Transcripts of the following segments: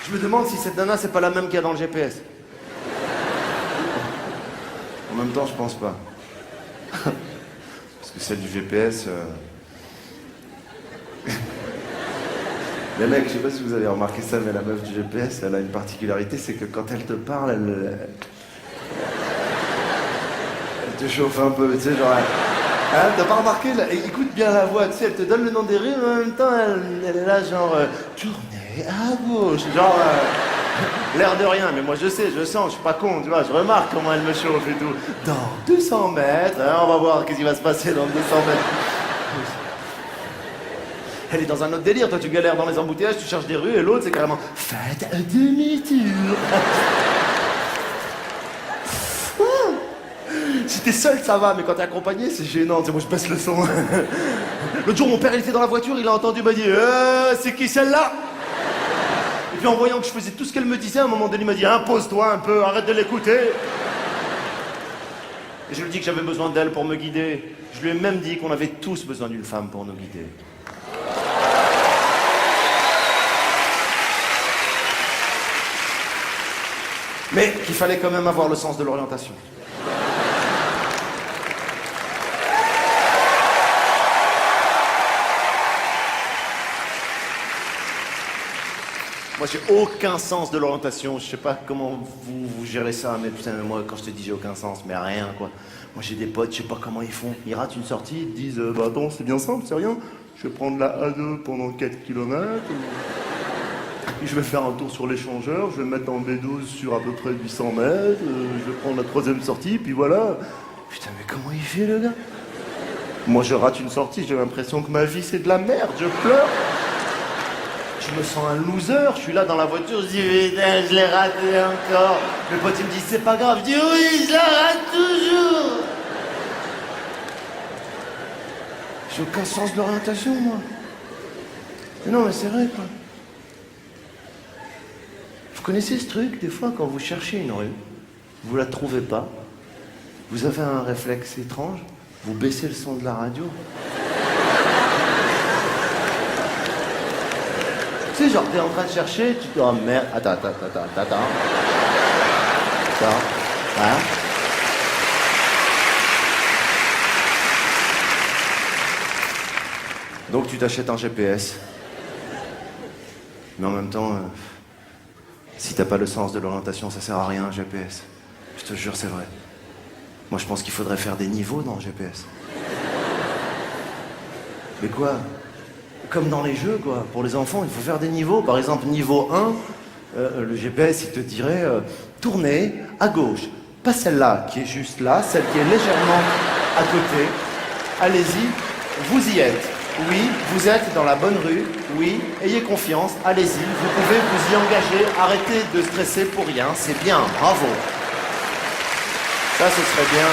Je me demande si cette nana, c'est pas la même qu'il y a dans le GPS. En même temps, je pense pas. Parce que celle du GPS... Les mecs, je sais pas si vous avez remarqué ça, mais la meuf du GPS, elle a une particularité, c'est que quand elle te parle, elle te chauffe un peu, tu sais, genre... Hein, t'as pas remarqué, là, écoute bien la voix, tu sais, elle te donne le nom des rues, mais en même temps, elle est là, genre... tournez à gauche, genre... l'air de rien, mais moi je sais, je sens, je suis pas con, tu vois, je remarque comment elle me chauffe et tout. Dans 200 mètres, hein, on va voir qu'est-ce qui va se passer dans 200 mètres. Elle est dans un autre délire, toi tu galères dans les embouteillages, tu cherches des rues, et l'autre c'est carrément faites demi-tour. Si t'es seul ça va, mais quand t'es accompagné c'est gênant, tu sais, moi je baisse le son. L'autre jour mon père il était dans la voiture, il a entendu, il m'a dit c'est qui celle-là? Et puis en voyant que je faisais tout ce qu'elle me disait, à un moment donné il m'a dit impose-toi un peu, arrête de l'écouter. Et je lui ai dit que j'avais besoin d'elle pour me guider. Je lui ai même dit qu'on avait tous besoin d'une femme pour nous guider. Mais qu'il fallait quand même avoir le sens de l'orientation. Moi, j'ai aucun sens de l'orientation. Je sais pas comment vous gérez ça, mais putain, moi, quand je te dis j'ai aucun sens, mais rien, quoi. Moi, j'ai des potes, je sais pas comment ils font. Ils ratent une sortie, ils te disent bah attends, c'est bien simple, c'est rien. Je vais prendre la A2 pendant 4 km. Puis je vais faire un tour sur l'échangeur, je vais me mettre en B12 sur à peu près 800 mètres, je vais prendre la troisième sortie, puis voilà. Putain, mais comment il fait, le gars? Moi, je rate une sortie, j'ai l'impression que ma vie, c'est de la merde, je pleure. Je me sens un loser, je suis là dans la voiture, je dis putain, je l'ai raté encore. Le pote, il me dit c'est pas grave, je dis oui, je la rate toujours. J'ai aucun sens de l'orientation, moi. Mais non, mais c'est vrai, quoi. Vous connaissez ce truc, des fois, quand vous cherchez une rue, vous la trouvez pas, vous avez un réflexe étrange, vous baissez le son de la radio. Tu sais, genre, t'es en train de chercher, tu te dis, oh merde, attends. Hein? Donc tu t'achètes un GPS. Mais en même temps... si t'as pas le sens de l'orientation, ça sert à rien, un GPS. Je te jure, c'est vrai. Moi, je pense qu'il faudrait faire des niveaux dans le GPS. Mais quoi? Comme dans les jeux, quoi. Pour les enfants, il faut faire des niveaux. Par exemple, niveau 1, le GPS, il te dirait tournez à gauche. Pas celle-là, qui est juste là, celle qui est légèrement à côté. Allez-y, vous y êtes. Oui, vous êtes dans la bonne rue. Oui, ayez confiance, allez-y, vous pouvez vous y engager, arrêtez de stresser pour rien, c'est bien, bravo. Ça, ce serait bien.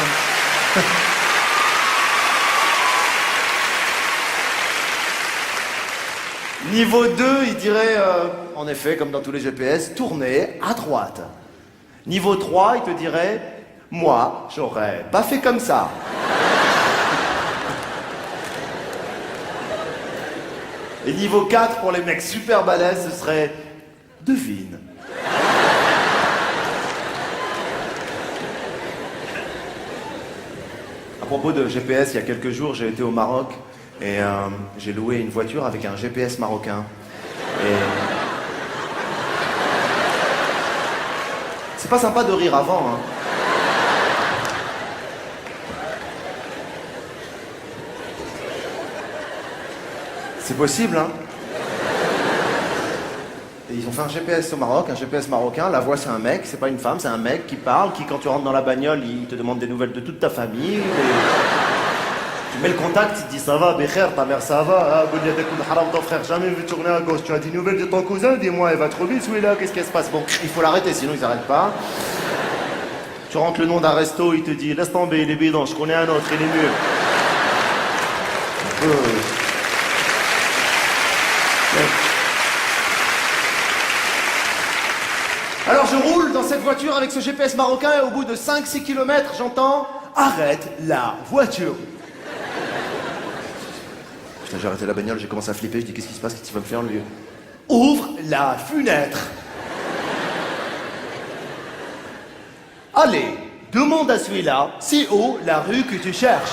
Niveau 2, il dirait, en effet, comme dans tous les GPS, tournez à droite. Niveau 3, il te dirait, moi, j'aurais pas fait comme ça. Et niveau 4, pour les mecs super balèzes, ce serait devine. À propos de GPS, il y a quelques jours, j'ai été au Maroc et j'ai loué une voiture avec un GPS marocain. Et... c'est pas sympa de rire avant, hein. C'est possible, hein. Et ils ont fait un GPS au Maroc, un GPS marocain. La voix, c'est un mec, c'est pas une femme, c'est un mec qui parle, qui, quand tu rentres dans la bagnole, il te demande des nouvelles de toute ta famille. Tu mets le contact, il te dit ça va, Bécher, ta mère ça va, ton frère, jamais vu tourner à gauche. Tu as des nouvelles de ton cousin, dis-moi, elle va trop vite, celui-là, qu'est-ce qui se passe? Bon, il faut l'arrêter, sinon ils s'arrêtent pas. Tu rentres le nom d'un resto, il te dit laisse tomber, il est bidon, je connais un autre, il est mieux. Alors je roule dans cette voiture avec ce GPS marocain et au bout de 5-6 km, j'entends « Arrête la voiture !» Putain, j'ai arrêté la bagnole, j'ai commencé à flipper, je dis « Qu'est-ce qui se passe? Qu'est-ce qu'il va me faire, lui ?» « Ouvre la fenêtre !» Allez, demande à celui-là, c'est où la rue que tu cherches.